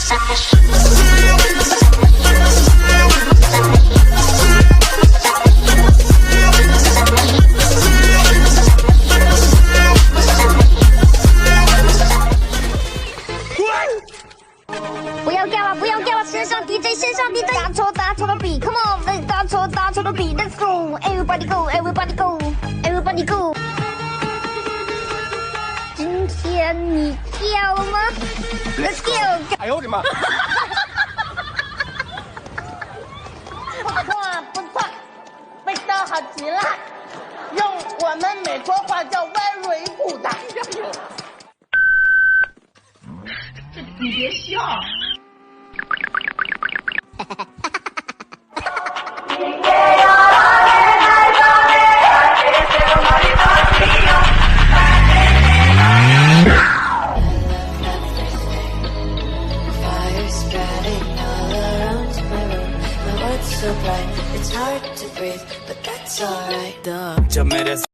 不要掉了，不要掉了！线上 DJ， 线上 DJ， 大抽的比 ，Come on， 大抽的比 ，Let's go，Everybody go，Everybody go，Everybody go。今天你掉了吗 ？Let's go！ 哎呦我的妈！不错，味道好极了，用我们美国话叫 very good。你别笑。So bright, it's hard to breathe, but that's alright.